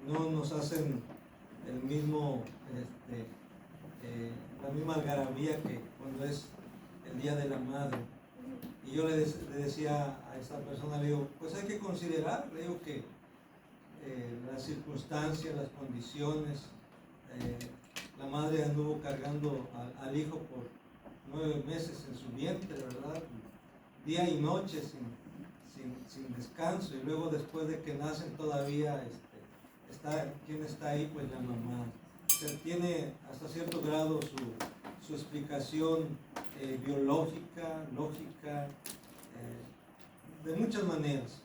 no nos hacen la misma algarabía que cuando es el Día de la Madre. Y yo le decía a esta persona, le digo, pues hay que considerar, le digo que las circunstancias, las condiciones, la madre anduvo cargando al hijo por 9 meses en su vientre, ¿verdad? Día y noche sin descanso, y luego después de que nacen todavía ¿quién está ahí? Pues la mamá. O sea, tiene hasta cierto grado su explicación biológica, lógica, de muchas maneras.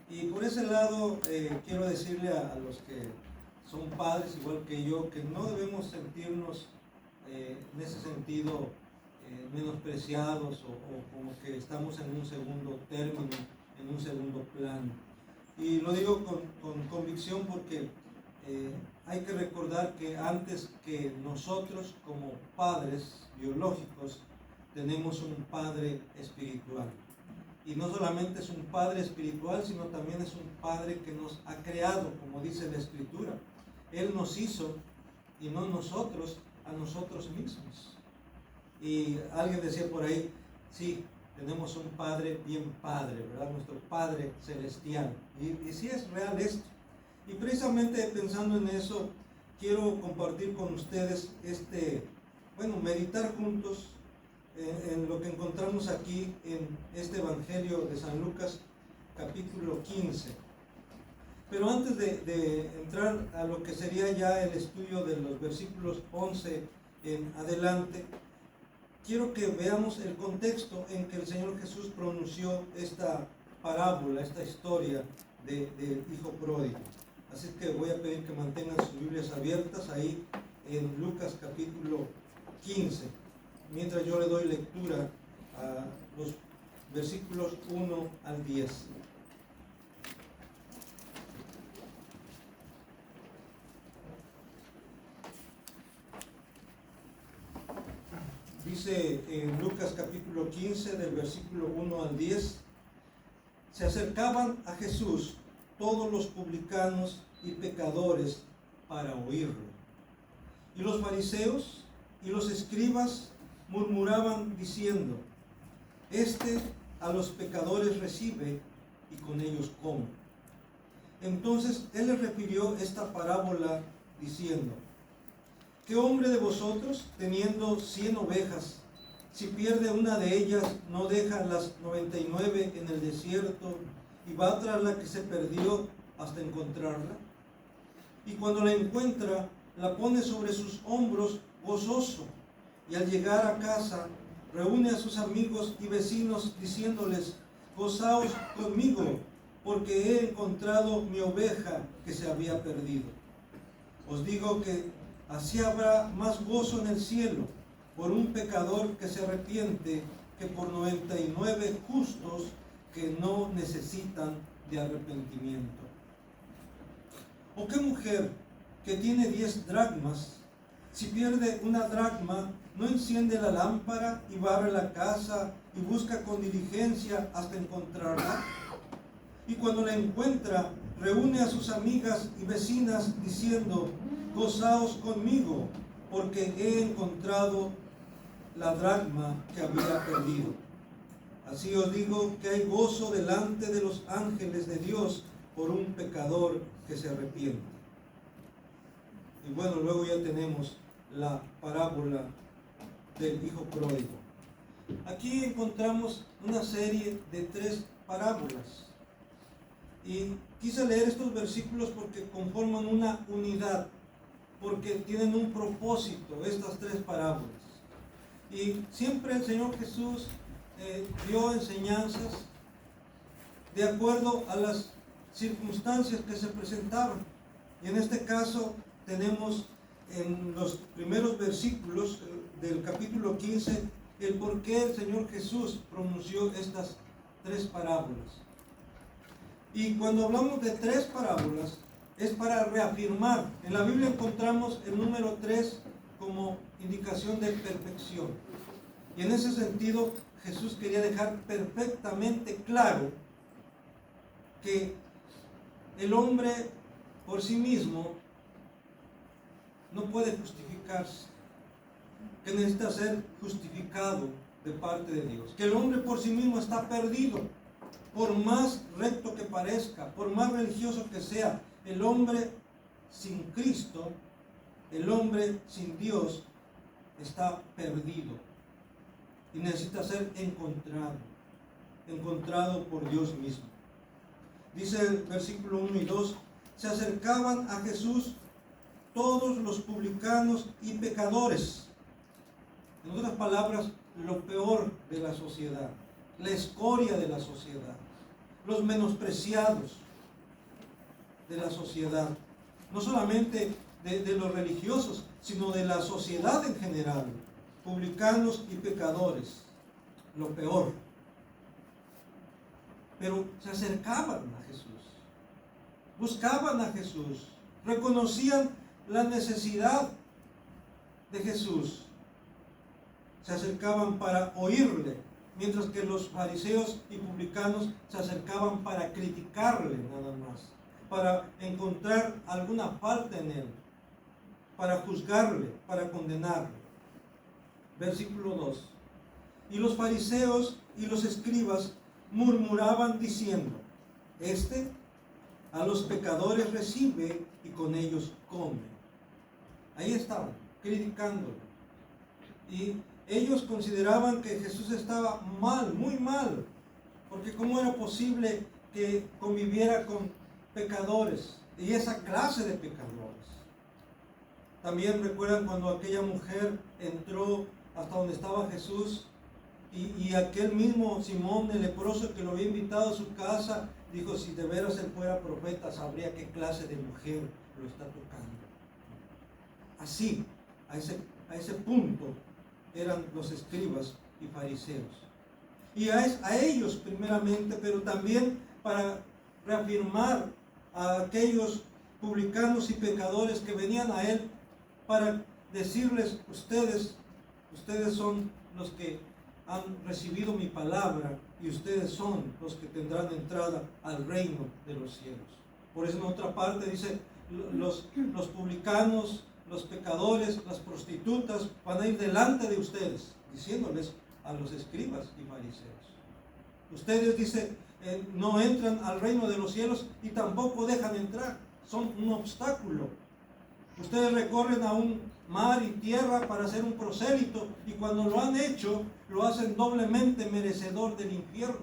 Y por ese lado quiero decirle a los que son padres igual que yo, que no debemos sentirnos en ese sentido menospreciados o como que estamos en un segundo término, en un segundo plano. Y lo digo con convicción porque hay que recordar que antes que nosotros como padres biológicos tenemos un padre espiritual. Y no solamente es un padre espiritual, sino también es un padre que nos ha creado, como dice la Escritura. Él nos hizo y no nosotros a nosotros mismos. Y alguien decía por ahí, sí, tenemos un Padre bien Padre, ¿verdad? Nuestro Padre Celestial. Y sí es real esto. Y precisamente pensando en eso, quiero compartir con ustedes meditar juntos en lo que encontramos aquí en este Evangelio de San Lucas, capítulo 15. Pero antes de entrar a lo que sería ya el estudio de los versículos 11 en adelante, quiero que veamos el contexto en que el Señor Jesús pronunció esta parábola, esta historia del hijo pródigo. Así que voy a pedir que mantengan sus Biblias abiertas ahí en Lucas capítulo 15, mientras yo le doy lectura a los versículos 1 al 10. Dice en Lucas capítulo 15, del versículo 1 al 10, se acercaban a Jesús todos los publicanos y pecadores para oírlo. Y los fariseos y los escribas murmuraban diciendo, este a los pecadores recibe y con ellos come. Entonces él les refirió esta parábola diciendo, ¿qué hombre de vosotros, teniendo 100 ovejas, si pierde una de ellas, no deja las 99 en el desierto y va tras la que se perdió hasta encontrarla? Y cuando la encuentra, la pone sobre sus hombros gozoso, y al llegar a casa, reúne a sus amigos y vecinos diciéndoles, gozaos conmigo, porque he encontrado mi oveja que se había perdido. Os digo que así habrá más gozo en el cielo por un pecador que se arrepiente que por 99 justos que no necesitan de arrepentimiento. ¿O qué mujer que tiene 10 dracmas, si pierde una dracma, no enciende la lámpara y barre la casa y busca con diligencia hasta encontrarla? Y cuando la encuentra, reúne a sus amigas y vecinas diciendo, gozaos conmigo, porque he encontrado la dracma que había perdido. Así os digo que hay gozo delante de los ángeles de Dios por un pecador que se arrepiente. Y bueno, luego ya tenemos la parábola del hijo pródigo. Aquí encontramos una serie de 3 parábolas. Y quise leer estos versículos porque conforman una unidad, porque tienen un propósito, estas 3 parábolas. Y siempre el Señor Jesús dio enseñanzas de acuerdo a las circunstancias que se presentaban. Y en este caso tenemos en los primeros versículos del capítulo 15 el por qué el Señor Jesús pronunció estas 3 parábolas. Y cuando hablamos de 3 parábolas es para reafirmar. En la Biblia encontramos el número 3 como indicación de perfección. Y en ese sentido Jesús quería dejar perfectamente claro que el hombre por sí mismo no puede justificarse, que necesita ser justificado de parte de Dios, que el hombre por sí mismo está perdido, por más recto que parezca, por más religioso que sea. El hombre sin Cristo, el hombre sin Dios, está perdido y necesita ser encontrado por Dios mismo. Dice el versículo 1 y 2, se acercaban a Jesús todos los publicanos y pecadores. En otras palabras, lo peor de la sociedad, la escoria de la sociedad, los menospreciados de la sociedad, no solamente de los religiosos, sino de la sociedad en general, publicanos y pecadores, lo peor. Pero se acercaban a Jesús, buscaban a Jesús, reconocían la necesidad de Jesús, se acercaban para oírle, mientras que los fariseos y publicanos se acercaban para criticarle nada más, para encontrar alguna falta en él, para juzgarle, para condenarle. Versículo 2. Y los fariseos y los escribas murmuraban diciendo, este a los pecadores recibe y con ellos come. Ahí estaban, criticándolo. Y ellos consideraban que Jesús estaba mal, muy mal, porque ¿cómo era posible que conviviera con pecadores y esa clase de pecadores? También recuerdan cuando aquella mujer entró hasta donde estaba Jesús y aquel mismo Simón el leproso que lo había invitado a su casa dijo, si de veras él fuera profeta sabría qué clase de mujer lo está tocando. Así, a ese punto eran los escribas y fariseos. Y a ellos primeramente, pero también para reafirmar a aquellos publicanos y pecadores que venían a él para decirles, ustedes son los que han recibido mi palabra y ustedes son los que tendrán entrada al reino de los cielos. Por eso en otra parte dice, los publicanos, los pecadores, las prostitutas van a ir delante de ustedes, diciéndoles a los escribas y fariseos. Ustedes, dice, no entran al reino de los cielos y tampoco dejan entrar, son un obstáculo. Ustedes recorren a un mar y tierra para ser un prosélito y cuando lo han hecho, lo hacen doblemente merecedor del infierno.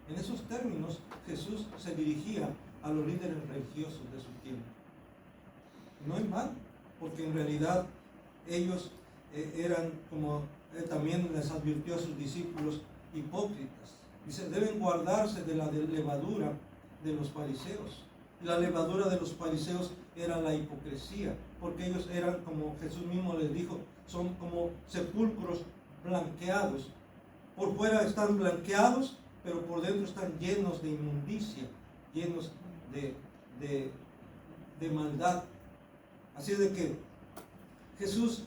En esos términos, Jesús se dirigía a los líderes religiosos de su tiempo. No en vano, porque en realidad ellos eran, como también les advirtió a sus discípulos, hipócritas. Dice, deben guardarse de la levadura de los fariseos. La levadura de los fariseos era la hipocresía, porque ellos eran, como Jesús mismo les dijo, son como sepulcros blanqueados. Por fuera están blanqueados, pero por dentro están llenos de inmundicia, llenos de maldad. Así es de que Jesús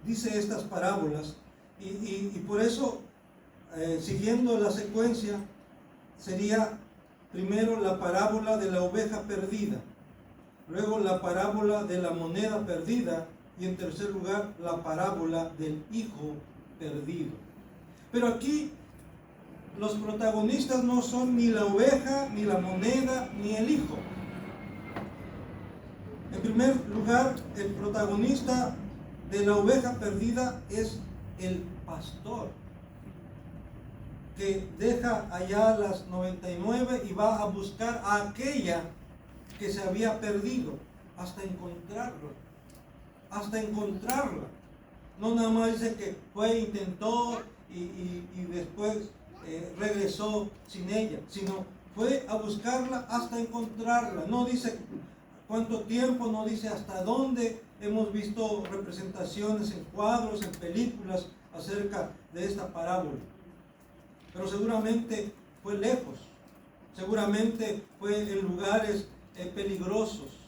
dice estas parábolas y por eso, siguiendo la secuencia, sería primero la parábola de la oveja perdida, luego la parábola de la moneda perdida y en tercer lugar la parábola del hijo perdido. Pero aquí los protagonistas no son ni la oveja, ni la moneda, ni el hijo. En primer lugar, el protagonista de la oveja perdida es el pastor, que deja allá las 99 y va a buscar a aquella que se había perdido hasta encontrarla. No nada más dice que fue, intentó y después regresó sin ella, sino fue a buscarla hasta encontrarla. No dice cuánto tiempo, no dice hasta dónde. Hemos visto representaciones en cuadros, en películas acerca de esta parábola. Pero seguramente fue lejos, seguramente fue en lugares peligrosos,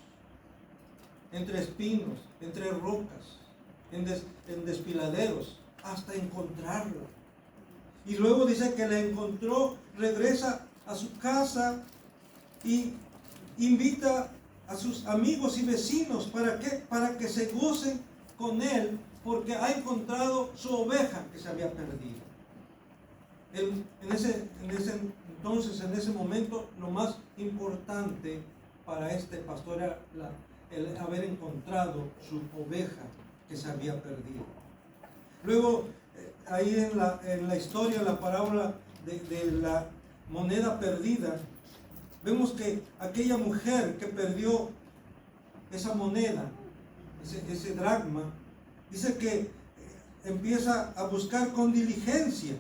entre espinos, entre rocas, en desfiladeros, hasta encontrarla. Y luego dice que la encontró, regresa a su casa y invita a sus amigos y vecinos. ¿Para qué? Para que se gocen con él, porque ha encontrado su oveja que se había perdido. En ese momento, lo más importante para este pastor era el haber encontrado su oveja que se había perdido. Luego, ahí en la historia, la parábola de la moneda perdida, vemos que aquella mujer que perdió esa moneda, ese dracma, dice que empieza a buscar con diligencia.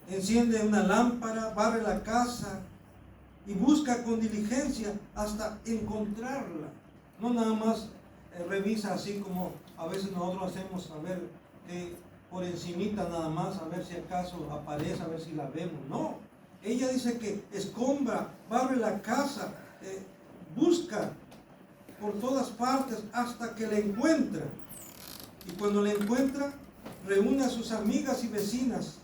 Enciende una lámpara, barre la casa y busca con diligencia hasta encontrarla. No nada más revisa así como a veces nosotros hacemos, a ver, por encimita nada más, a ver si acaso aparece, a ver si la vemos. No, ella dice que escombra, barre la casa, busca por todas partes hasta que la encuentra. Y cuando la encuentra, reúne a sus amigas y vecinas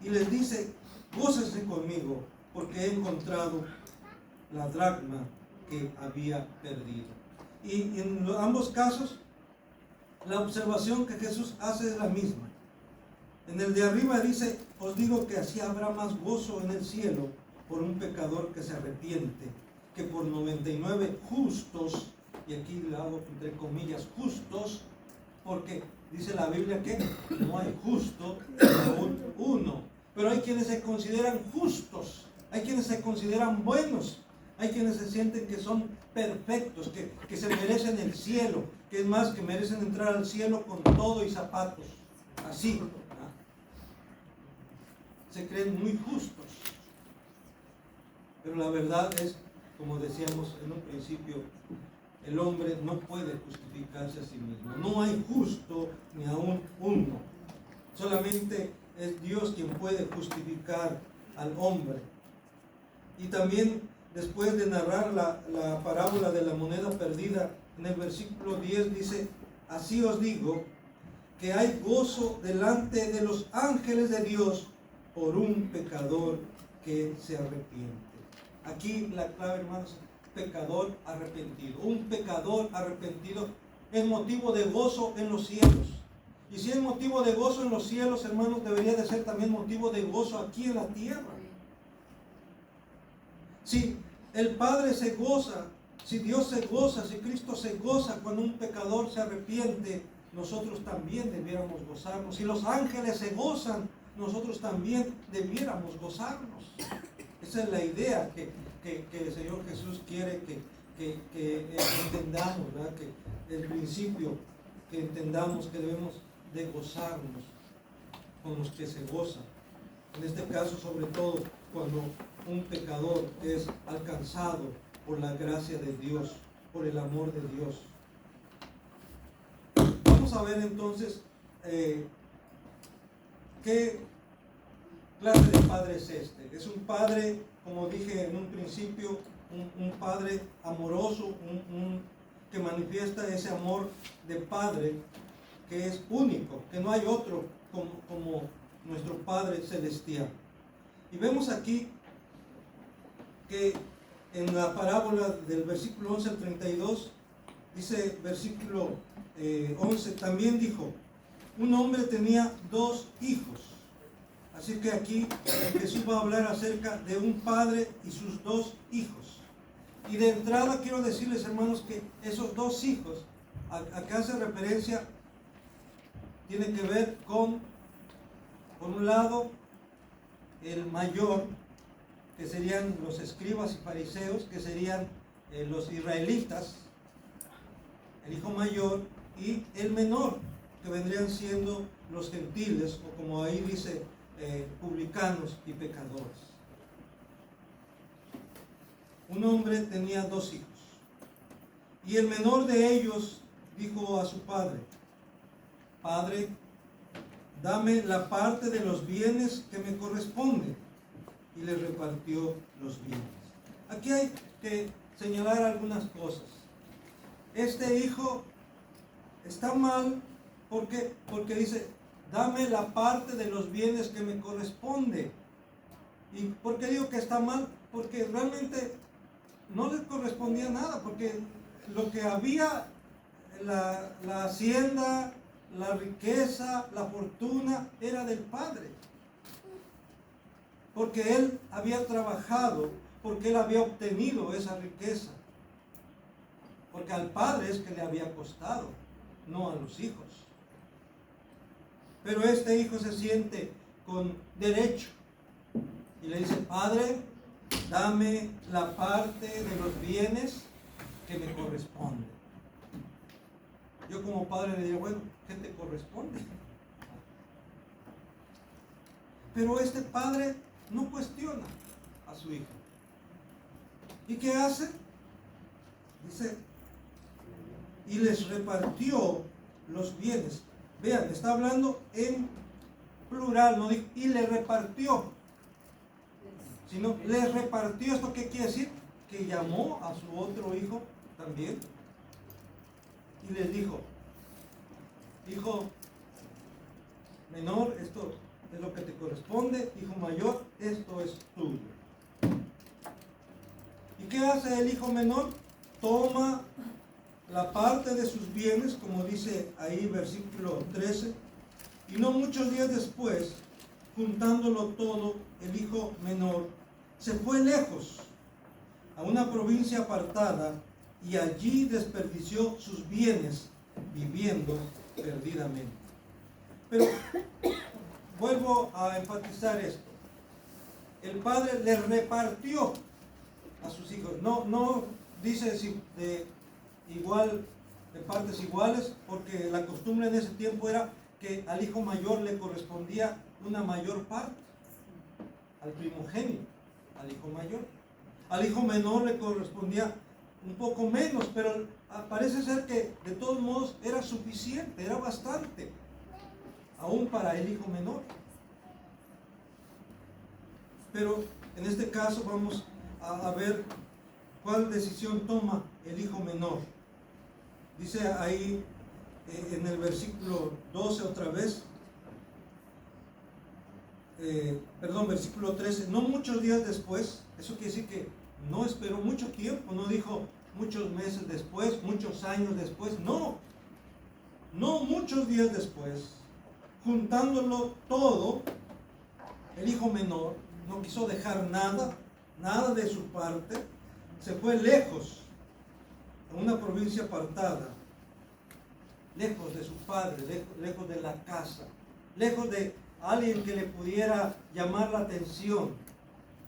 y les dice: gócense conmigo, porque he encontrado la dracma que había perdido. Y en ambos casos, la observación que Jesús hace es la misma. En el de arriba dice: os digo que así habrá más gozo en el cielo por un pecador que se arrepiente, que por 99 justos, y aquí le hago entre comillas justos, porque dice la Biblia que no hay justo aún uno. Pero hay quienes se consideran justos, hay quienes se consideran buenos, hay quienes se sienten que son perfectos, que se merecen el cielo, que es más, que merecen entrar al cielo con todo y zapatos, así, ¿no? Se creen muy justos. Pero la verdad es, como decíamos en un principio, el hombre no puede justificarse a sí mismo. No hay justo ni aún uno. Solamente es Dios quien puede justificar al hombre. Y también, después de narrar la parábola de la moneda perdida, en el versículo 10 dice: así os digo que hay gozo delante de los ángeles de Dios por un pecador que se arrepiente. Aquí la clave, hermanos: pecador arrepentido. Un pecador arrepentido es motivo de gozo en los cielos. Y si es motivo de gozo en los cielos, hermanos, debería de ser también motivo de gozo aquí en la tierra. Si el Padre se goza, si Dios se goza, si Cristo se goza cuando un pecador se arrepiente, nosotros también debiéramos gozarnos. Si los ángeles se gozan, nosotros también debiéramos gozarnos. Esa es la idea que el Señor Jesús quiere que entendamos, ¿verdad? Que el principio, que entendamos que debemos de gozarnos con los que se gozan. En este caso, sobre todo, cuando un pecador es alcanzado por la gracia de Dios, por el amor de Dios. Vamos a ver entonces qué clase de padre es este. Es un padre, como dije en un principio, un padre amoroso, que manifiesta ese amor de padre que es único, que no hay otro como nuestro Padre Celestial. Y vemos aquí que en la parábola del versículo 11 al 32, dice versículo 11, también dijo: un hombre tenía 2 hijos. Así que aquí Jesús va a hablar acerca de un padre y sus 2 hijos. Y de entrada quiero decirles, hermanos, que esos 2 hijos, a que hace referencia, tiene que ver con, por un lado, el mayor, que serían los escribas y fariseos, que serían los israelitas, el hijo mayor, y el menor, que vendrían siendo los gentiles, o como ahí dice, publicanos y pecadores. Un hombre tenía 2 hijos, y el menor de ellos dijo a su padre: Padre, dame la parte de los bienes que me corresponde. Y le repartió los bienes. Aquí hay que señalar algunas cosas. Este hijo está mal porque dice: dame la parte de los bienes que me corresponde. ¿Y por qué digo que está mal? porque realmente no les correspondía nada, porque lo que había, la hacienda, la riqueza, la fortuna, era del padre. Porque él había trabajado, porque él había obtenido esa riqueza. Porque al padre es que le había costado, no a los hijos. Pero este hijo se siente con derecho y le dice: Padre, dame la parte de los bienes que me corresponde. Yo como padre le diría: bueno, ¿qué te corresponde? Pero este padre no cuestiona a su hijo. ¿Y qué hace? Dice: y les repartió los bienes. Vean, está hablando en plural, no dijo y le repartió, sino les repartió. ¿Esto qué quiere decir? Que llamó a su otro hijo también y les dijo: hijo menor, esto es lo que te corresponde; hijo mayor, esto es tuyo. ¿Y qué hace el hijo menor? Toma la parte de sus bienes, como dice ahí versículo 13, y no muchos días después, juntándolo todo, el hijo menor se fue lejos a una provincia apartada y allí desperdició sus bienes viviendo perdidamente. Pero vuelvo a enfatizar esto: el padre le repartió a sus hijos, no dice si de partes iguales, porque la costumbre en ese tiempo era que al hijo mayor le correspondía una mayor parte, al primogénito, al hijo mayor. Al hijo menor le correspondía un poco menos, pero parece ser que de todos modos era suficiente, era bastante, aún para el hijo menor. Pero en este caso vamos a ver cuál decisión toma el hijo menor. Dice ahí en el versículo 12 otra vez, versículo 13, no muchos días después. Eso quiere decir que no esperó mucho tiempo, no dijo muchos meses después, muchos años después, no muchos días después, juntándolo todo, el hijo menor no quiso dejar nada de su parte, se fue lejos, a una provincia apartada, lejos de su padre, lejos de la casa, lejos de alguien que le pudiera llamar la atención.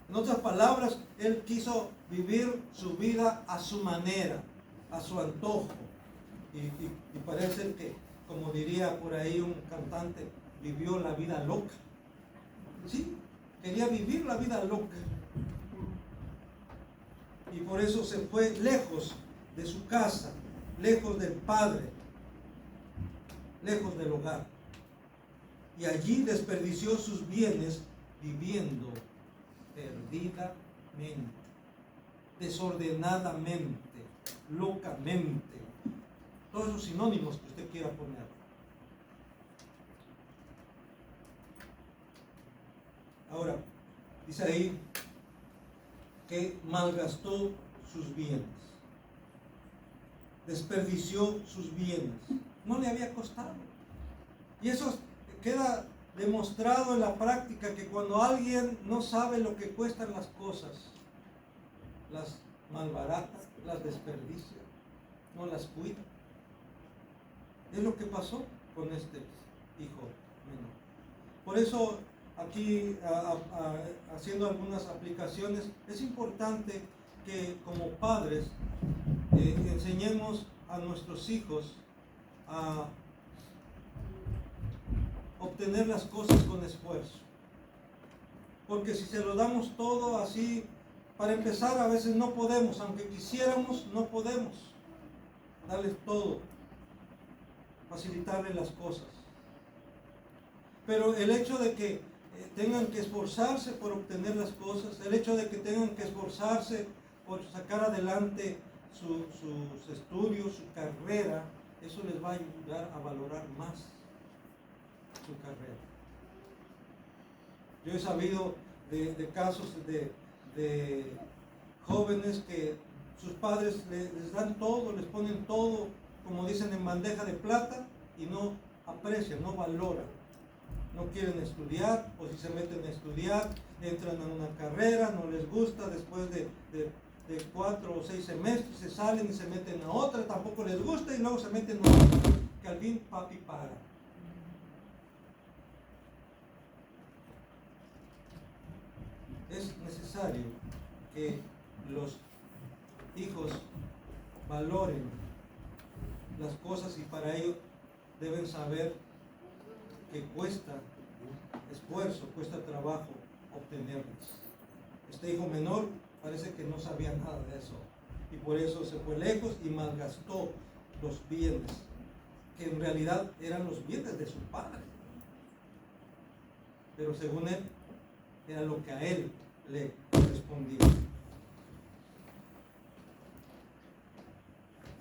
En otras palabras, él quiso vivir su vida a su manera, a su antojo. Y parece que, como diría por ahí un cantante, vivió la vida loca. Sí, quería vivir la vida loca. Y por eso se fue lejos de su casa, lejos del padre, lejos del hogar. Y allí desperdició sus bienes viviendo perdidamente, desordenadamente, locamente. Todos esos sinónimos que usted quiera poner. Ahora, dice ahí que malgastó sus bienes, desperdició sus bienes. No le había costado. Y eso queda demostrado en la práctica, que cuando alguien no sabe lo que cuestan las cosas, las malbarata, las desperdicia, no las cuida. Es lo que pasó con este hijo menor. Por eso aquí, haciendo algunas aplicaciones, es importante que como padres enseñemos a nuestros hijos a obtener las cosas con esfuerzo. Porque si se lo damos todo así, para empezar, a veces no podemos, aunque quisiéramos, no podemos darles todo, facilitarles las cosas. Pero el hecho de que tengan que esforzarse por obtener las cosas, el hecho de que tengan que esforzarse por sacar adelante sus estudios, su carrera, eso les va a ayudar a valorar más su carrera. Yo he sabido de casos de de jóvenes que sus padres les dan todo, les ponen todo, como dicen, en bandeja de plata, y no aprecian, no valoran. No quieren estudiar, o si se meten a estudiar, entran en una carrera, no les gusta, después de 4 o 6 semestres se salen y se meten a otra, tampoco les gusta, y luego se meten a otra, que al fin papi paga. Es necesario que los hijos valoren las cosas, y para ello deben saber que cuesta esfuerzo, cuesta trabajo obtenerlas. Este hijo menor parece que no sabía nada de eso, y por eso se fue lejos y malgastó los bienes, que en realidad eran los bienes de su padre, pero según él era lo que a él le correspondía.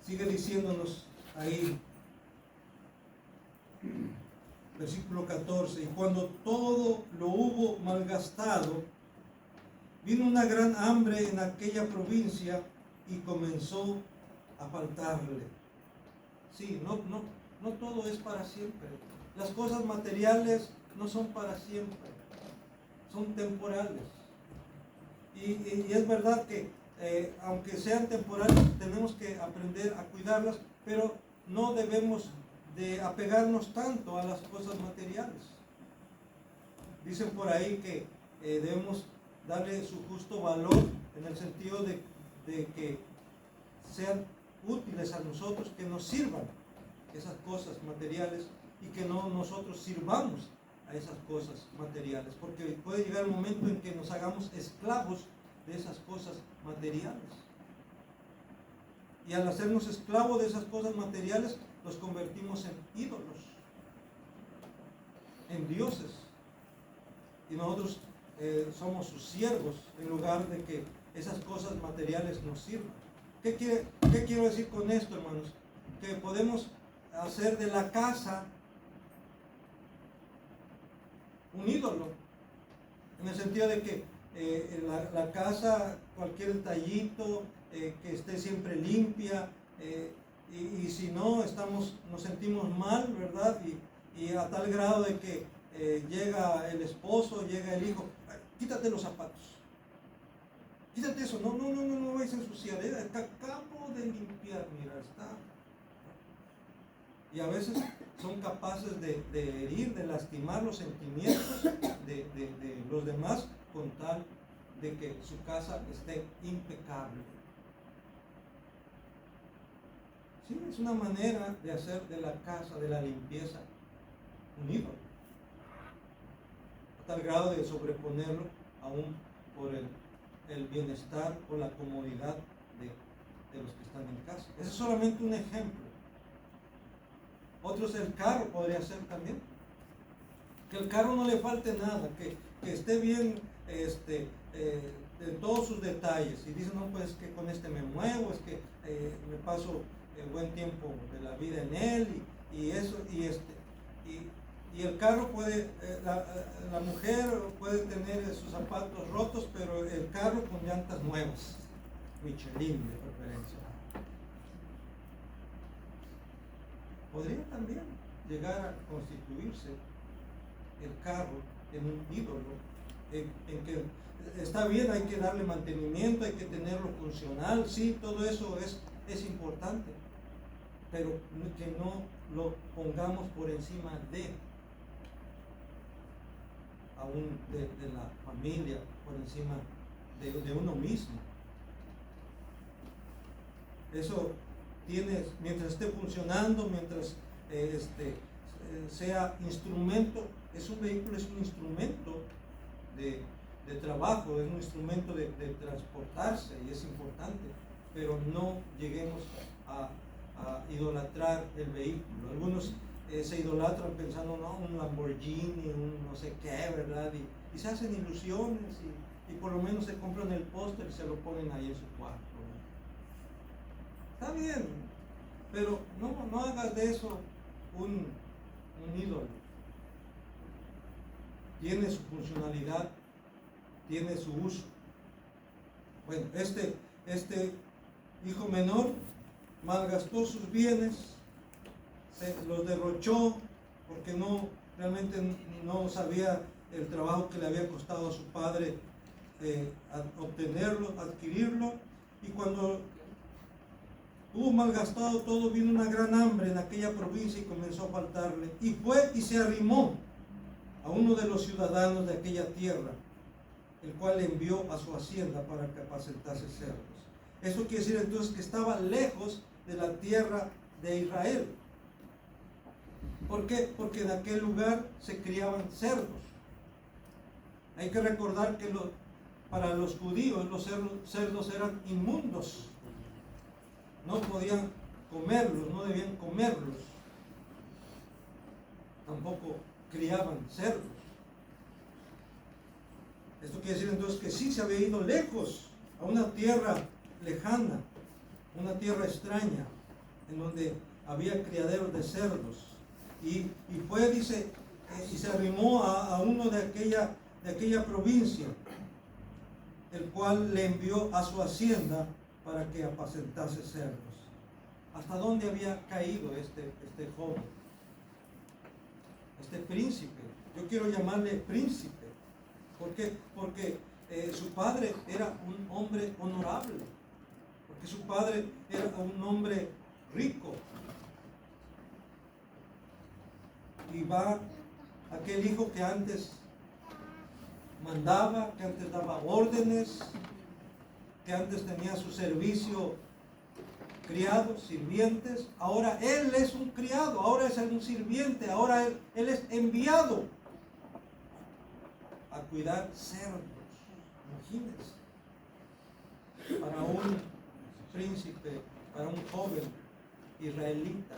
Sigue diciéndonos ahí, versículo 14: y cuando todo lo hubo malgastado, vino una gran hambre en aquella provincia y comenzó a faltarle. Sí, no todo es para siempre. Las cosas materiales no son para siempre, son temporales. Y es verdad que aunque sean temporales, tenemos que aprender a cuidarlas, pero no debemos de apegarnos tanto a las cosas materiales. Dicen por ahí que debemos darle su justo valor, en el sentido de que sean útiles a nosotros, que nos sirvan esas cosas materiales, y que no nosotros sirvamos a esas cosas materiales, porque puede llegar el momento en que nos hagamos esclavos de esas cosas materiales, y al hacernos esclavos de esas cosas materiales los convertimos en ídolos, en dioses, y nosotros somos sus siervos, en lugar de que esas cosas materiales nos sirvan. ¿Qué quiero decir con esto, hermanos? Que podemos hacer de la casa un ídolo, en el sentido de que la casa, cualquier detallito, que esté siempre limpia, y si no, nos sentimos mal, ¿verdad? Y a tal grado de que llega el esposo, llega el hijo: quítate los zapatos, quítate eso, no vais a ensuciar, acabo de limpiar, mira, está. Y a veces son capaces de herir, de lastimar los sentimientos de los demás, con tal de que su casa esté impecable. Sí, es una manera de hacer de la casa, de la limpieza, un ídolo, a tal grado de sobreponerlo aún por el bienestar o la comodidad de los que están en casa. Ese es solamente un ejemplo. Otros, el carro podría ser también. Que el carro no le falte nada, que esté bien en todos sus detalles. Y dicen: no, pues que con este me muevo, es que me paso buen tiempo de la vida en él, y eso, y el carro puede, la mujer puede tener sus zapatos rotos, pero el carro con llantas nuevas, Michelin de preferencia. Podría también llegar a constituirse el carro en un ídolo, en que está bien, hay que darle mantenimiento, hay que tenerlo funcional, sí, todo eso es importante, pero que no lo pongamos por encima aún de la familia, por encima de uno mismo. Eso mientras esté funcionando, mientras sea instrumento, un vehículo es un instrumento de trabajo, es un instrumento de transportarse, y es importante, pero no lleguemos a idolatrar el vehículo. Algunos se idolatran pensando: no, un Lamborghini, un no sé qué, ¿verdad? Y se hacen ilusiones, y por lo menos se compran el póster y se lo ponen ahí en su cuarto. Está bien, pero no hagas de eso un ídolo. Tiene su funcionalidad, tiene su uso, Bueno, este hijo menor malgastó sus bienes, se los derrochó porque realmente no sabía el trabajo que le había costado a su padre obtenerlo, adquirirlo, y cuando hubo malgastado todo, vino una gran hambre en aquella provincia y comenzó a faltarle, y fue y se arrimó a uno de los ciudadanos de aquella tierra, el cual le envió a su hacienda para que apacentase cerdos. Eso quiere decir entonces que estaba lejos de la tierra de Israel. ¿Por qué? Porque en aquel lugar se criaban cerdos. Hay que recordar que para los judíos los cerdos eran inmundos. No podían comerlos, no debían comerlos. Tampoco criaban cerdos. Esto quiere decir entonces que sí se había ido lejos, a una tierra lejana, una tierra extraña, en donde había criaderos de cerdos. Y fue, dice, y se arrimó a uno de aquella provincia, el cual le envió a su hacienda para que apacentase cerdos. ¿Hasta dónde había caído este joven? Este príncipe. Yo quiero llamarle príncipe. ¿Por qué? Porque su padre era un hombre honorable. Porque su padre era un hombre rico. Y va aquel hijo que antes mandaba, que antes daba órdenes, que antes tenía su servicio, criados, sirvientes. Ahora él es un criado, ahora es un sirviente, ahora él es enviado a cuidar cerdos. Imagínense, para un príncipe, para un joven israelita,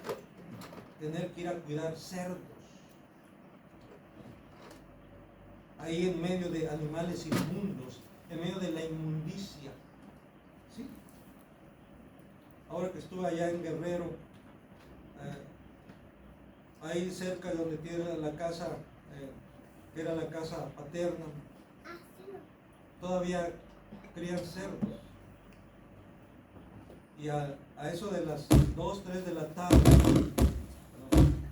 tener que ir a cuidar cerdos, ahí en medio de animales inmundos, en medio de la inmundicia. ¿Sí? Ahora que estuve allá en Guerrero, ahí cerca de donde tiene la casa, que era la casa paterna, todavía crían cerdos. Y a eso de las 2, 3 de la tarde,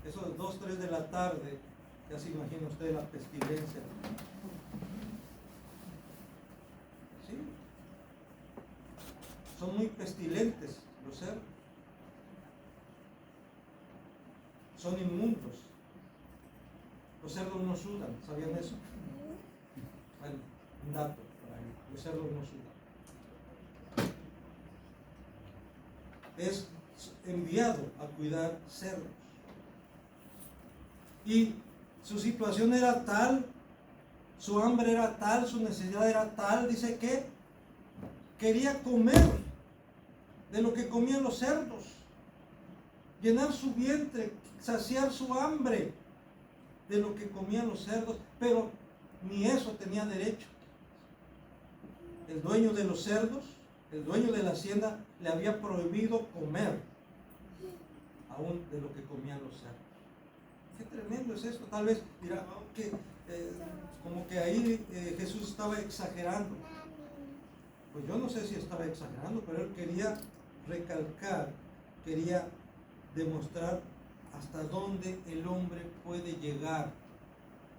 eso de 2, 3 de la tarde, ya se imagina usted la pestilencia. ¿Sí? Son muy pestilentes los cerdos. Son inmundos. Los cerdos no sudan, ¿sabían eso? Bueno, un dato por ahí. Los cerdos no sudan. Es enviado a cuidar cerdos. Y su situación era tal, su hambre era tal, su necesidad era tal, dice que quería comer de lo que comían los cerdos, llenar su vientre, saciar su hambre de lo que comían los cerdos, pero ni eso tenía derecho. El dueño de los cerdos, el dueño de la hacienda, le había prohibido comer aún de lo que comían los cerdos. Qué tremendo es esto. Tal vez dirá, como que ahí Jesús estaba exagerando. Pues yo no sé si estaba exagerando, pero él quería recalcar, quería demostrar hasta dónde el hombre puede llegar,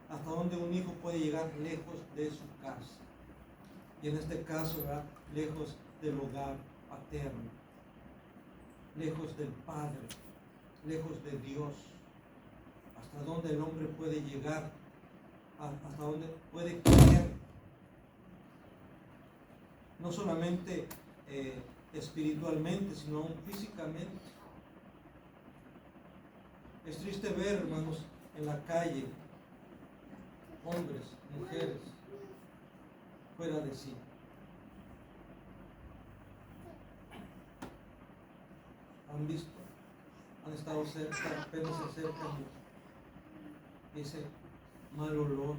hasta dónde un hijo puede llegar lejos de su casa. Y en este caso, ¿verdad?, lejos del hogar paterno, lejos del Padre, lejos de Dios. Hasta dónde el hombre puede llegar, hasta dónde puede caer, no solamente espiritualmente, sino aún físicamente. Es triste ver, hermanos, en la calle, hombres, mujeres, fuera de sí. Han visto, han estado cerca, apenas se acercan ese mal olor.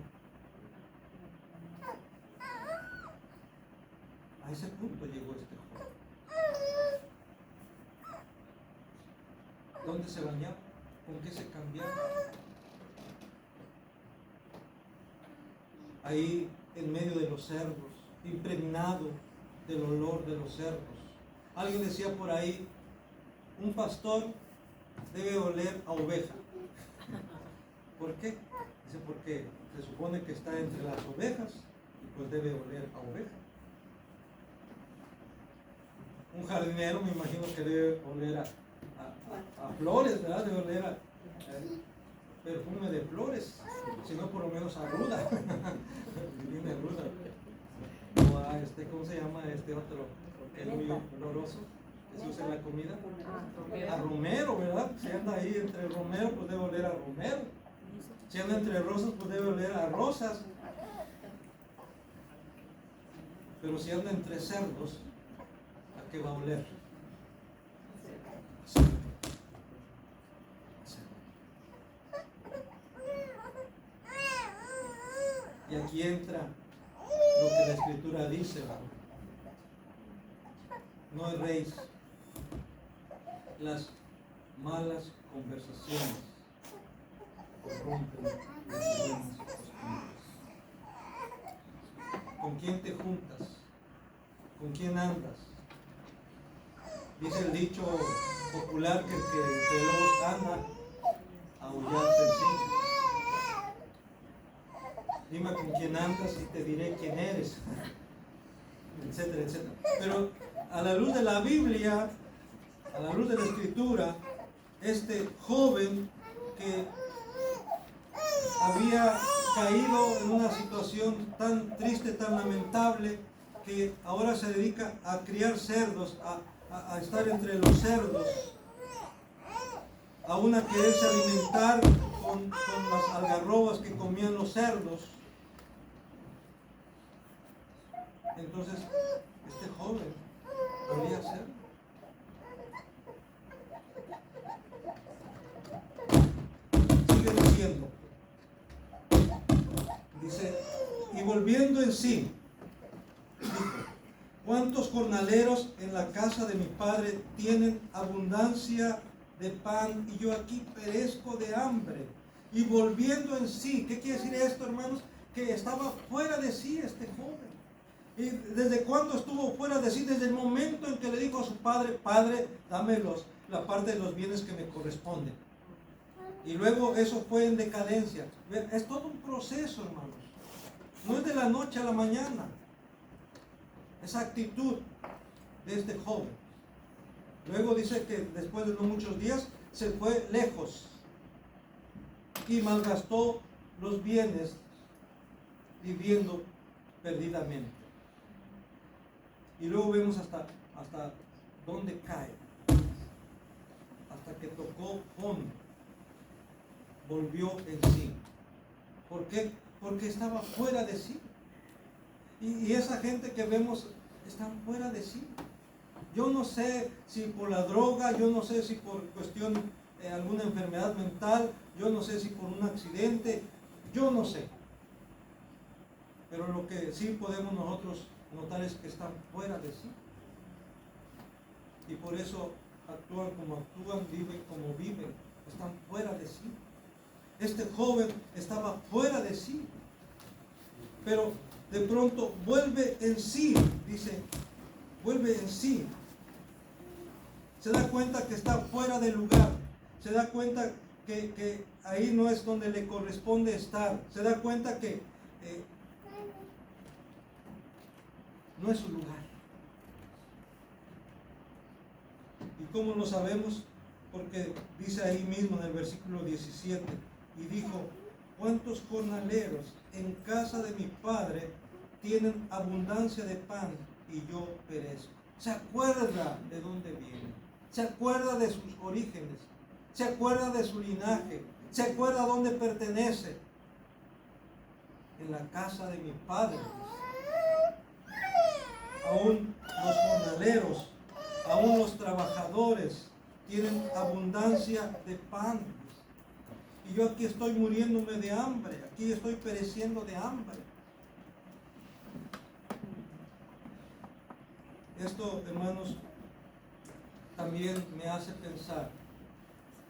A ese punto llegó este joven. ¿Dónde se bañaba? ¿Con qué se cambiaba? Ahí en medio de los cerdos, impregnado del olor de los cerdos. Alguien decía por ahí, un pastor debe oler a oveja. ¿Por qué? Dice, porque se supone que está entre las ovejas y pues debe oler a oveja. Un jardinero me imagino que debe oler a flores, ¿verdad? Debe oler a perfume de flores, sino por lo menos a ruda. Viene ruda. O a ¿cómo se llama este otro? El muy oloroso que se usa en la comida. A romero, ¿verdad? Si anda ahí entre romero, pues debe oler a romero. Si anda entre rosas, pues debe oler a rosas. Pero si anda entre cerdos, ¿a qué va a oler? Y aquí entra lo que la Escritura dice, no erréis, las malas conversaciones corrompen las buenas costumbres. ¿Con quién te juntas? ¿Con quién andas? Dice el dicho popular que el que entre lobos anda, aullar se enseña. Dime con quién andas y te diré quién eres, etcétera, etcétera. Pero a la luz de la Biblia, a la luz de la Escritura, este joven que había caído en una situación tan triste, tan lamentable, que ahora se dedica a criar cerdos, a estar entre los cerdos, aún a quererse alimentar con las algarrobas que comían los cerdos. Entonces, este joven podía ser. Sigue diciendo. Dice, y volviendo en sí, dijo, ¿cuántos jornaleros en la casa de mi padre tienen abundancia de pan y yo aquí perezco de hambre? Y volviendo en sí, ¿qué quiere decir esto, hermanos? Que estaba fuera de sí este joven. ¿Y desde cuándo estuvo fuera de sí? Desde el momento en que le dijo a su padre, Padre, dame la parte de los bienes que me corresponden. Y luego eso fue en decadencia. Es todo un proceso, hermanos. No es de la noche a la mañana. Esa actitud de este joven. Luego dice que después de no muchos días se fue lejos y malgastó los bienes viviendo perdidamente. Y luego vemos hasta dónde cae, hasta que tocó fondo, volvió en sí. ¿Por qué? Porque estaba fuera de sí. Y esa gente que vemos están fuera de sí. Yo no sé si por la droga, yo no sé si por cuestión de alguna enfermedad mental, yo no sé si por un accidente, yo no sé. Pero lo que sí podemos nosotros notar es que están fuera de sí. Y por eso actúan como actúan, viven como viven, están fuera de sí. Este joven estaba fuera de sí, pero de pronto vuelve en sí, dice, vuelve en sí. Se da cuenta que está fuera de lugar, se da cuenta que ahí no es donde le corresponde estar, se da cuenta que no es su lugar. ¿Y cómo lo sabemos? Porque dice ahí mismo en el versículo 17, y dijo, ¿cuántos jornaleros en casa de mi padre tienen abundancia de pan y yo perezco? Se acuerda de dónde viene, se acuerda de sus orígenes, se acuerda de su linaje, se acuerda a dónde pertenece. En la casa de mi padre. Aún los jornaleros, aún los trabajadores tienen abundancia de pan. Y yo aquí estoy muriéndome de hambre, aquí estoy pereciendo de hambre. Esto, hermanos, también me hace pensar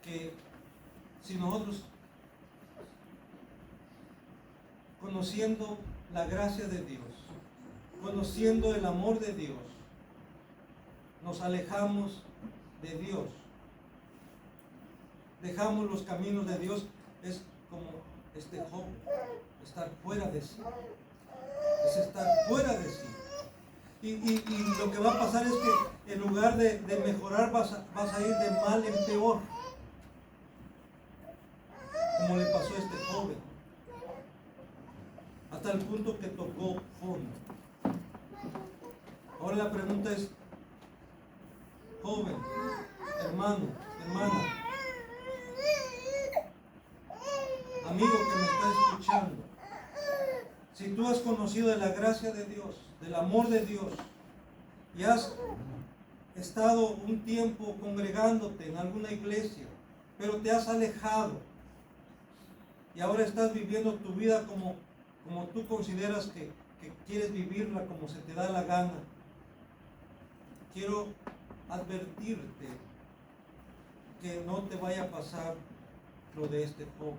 que si nosotros, conociendo la gracia de Dios, conociendo el amor de Dios, nos alejamos de Dios. Dejamos los caminos de Dios. Es como este joven, estar fuera de sí. Es estar fuera de sí. Y lo que va a pasar es que en lugar de mejorar vas a ir de mal en peor. Como le pasó a este joven. Hasta el punto que tocó fondo. Ahora la pregunta es, joven, hermano, hermana, amigo que me está escuchando, si tú has conocido de la gracia de Dios, del amor de Dios, y has estado un tiempo congregándote en alguna iglesia, pero te has alejado, y ahora estás viviendo tu vida como tú consideras que quieres vivirla, como se te da la gana, quiero advertirte que no te vaya a pasar lo de este joven.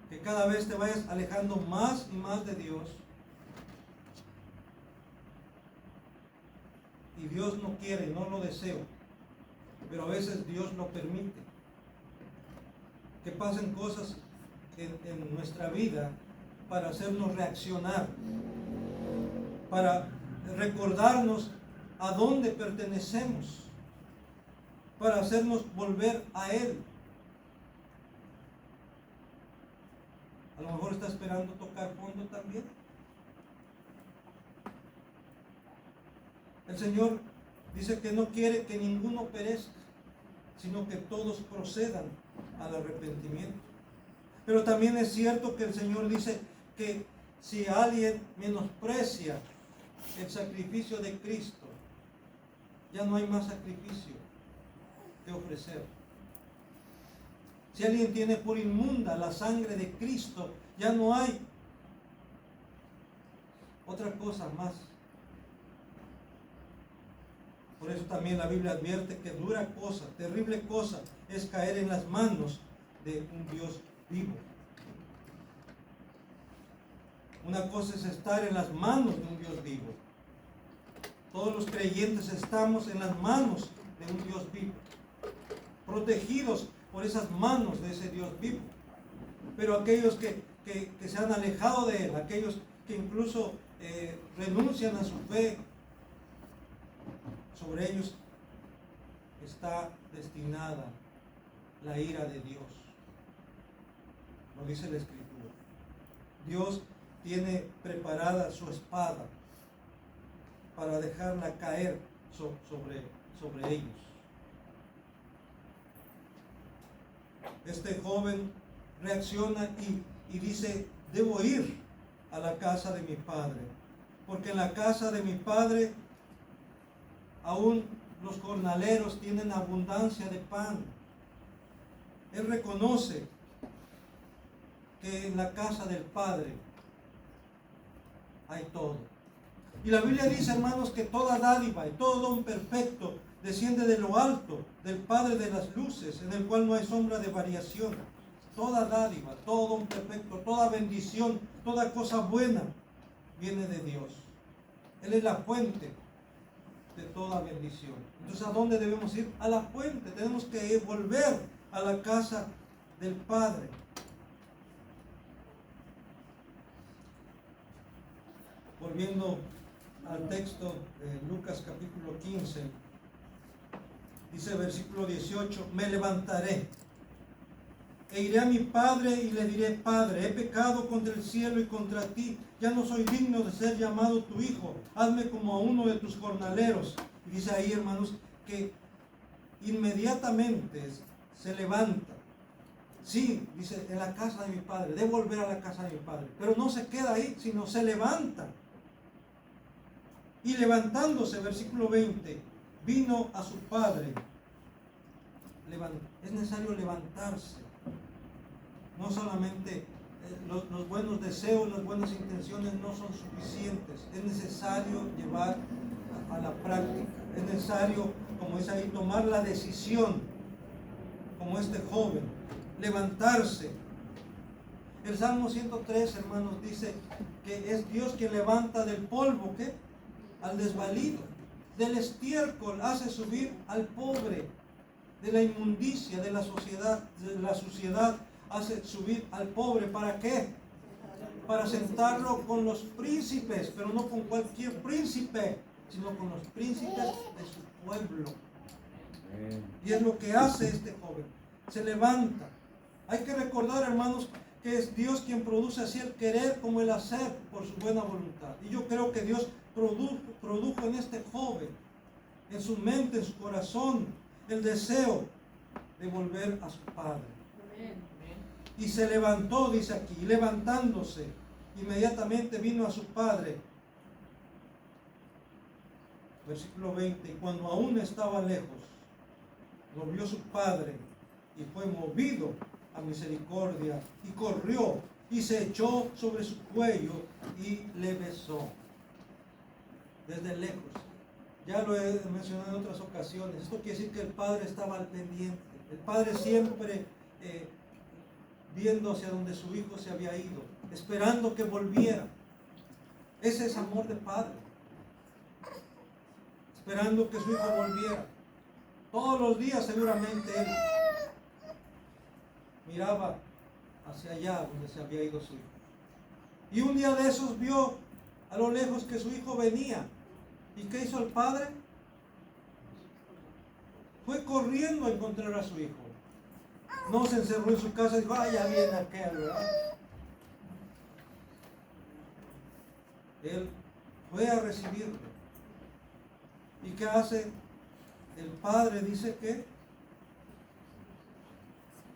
Que cada vez te vayas alejando más y más de Dios. Y Dios no quiere, no lo deseo. Pero a veces Dios lo permite. Que pasen cosas en nuestra vida para hacernos reaccionar. Para recordarnos a dónde pertenecemos, para hacernos volver a Él. A lo mejor está esperando tocar fondo también. El Señor dice que no quiere que ninguno perezca, sino que todos procedan al arrepentimiento. Pero también es cierto que el Señor dice que si alguien menosprecia el sacrificio de Cristo, ya no hay más sacrificio que ofrecer. Si alguien tiene por inmunda la sangre de Cristo, ya no hay otra cosa más. Por eso también la Biblia advierte que dura cosa, terrible cosa, es caer en las manos de un Dios vivo. Una cosa es estar en las manos de un Dios vivo. Todos los creyentes estamos en las manos de un Dios vivo, protegidos por esas manos de ese Dios vivo. Pero aquellos que se han alejado de Él, aquellos que incluso renuncian a su fe, sobre ellos está destinada la ira de Dios. Lo dice la Escritura. Dios tiene preparada su espada para dejarla caer sobre ellos. Este joven reacciona y dice, debo ir a la casa de mi padre, porque en la casa de mi padre aún los jornaleros tienen abundancia de pan. Él reconoce que en la casa del Padre hay todo. Y la Biblia dice, hermanos, que toda dádiva y todo don perfecto desciende de lo alto, del Padre de las luces, en el cual no hay sombra de variación. Toda dádiva, todo don perfecto, toda bendición, toda cosa buena viene de Dios. Él es la fuente de toda bendición. Entonces, ¿a dónde debemos ir? A la fuente. Tenemos que volver a la casa del Padre. Volviendo al texto de Lucas capítulo 15, dice versículo 18, me levantaré e iré a mi padre y le diré, Padre, he pecado contra el cielo y contra ti, ya no soy digno de ser llamado tu hijo, hazme como a uno de tus jornaleros. Y dice ahí, hermanos, que inmediatamente se levanta. Sí, dice, en la casa de mi padre, debo volver a la casa de mi padre, pero no se queda ahí, sino se levanta. Y levantándose, versículo 20, vino a su padre. Es necesario levantarse. No solamente los buenos deseos, las buenas intenciones no son suficientes. Es necesario llevar a la práctica. Es necesario, como dice ahí, tomar la decisión, como este joven, levantarse. El Salmo 103, hermanos, dice que es Dios quien levanta del polvo, ¿qué? Al desvalido. del estiércol hace subir al pobre, de la inmundicia, de la suciedad hace subir al pobre. ¿Para qué? Para sentarlo con los príncipes, pero no con cualquier príncipe, sino con los príncipes de su pueblo. Y es lo que hace este joven. Se levanta. Hay que recordar, hermanos, que es Dios quien produce así el querer como el hacer por su buena voluntad. Y yo creo que Dios produjo en este joven, en su mente, en su corazón, el deseo de volver a su padre. Y se levantó, dice aquí, y levantándose, inmediatamente vino a su padre. Versículo 20, y cuando aún estaba lejos, lo vio su padre y fue movido a misericordia y corrió y se echó sobre su cuello y le besó desde lejos. Ya lo he mencionado en otras ocasiones. Esto quiere decir que el padre estaba al pendiente. El padre siempre viendo hacia donde su hijo se había ido, esperando que volviera. Ese es amor de padre. Esperando que su hijo volviera. Todos los días seguramente él miraba hacia allá donde se había ido su hijo. Y un día de esos vio a lo lejos que su hijo venía. ¿Y qué hizo el padre? Fue corriendo a encontrar a su hijo. No se encerró en su casa y dijo, ya viene aquel, ¿verdad? Él fue a recibirlo. ¿Y qué hace? El padre dice que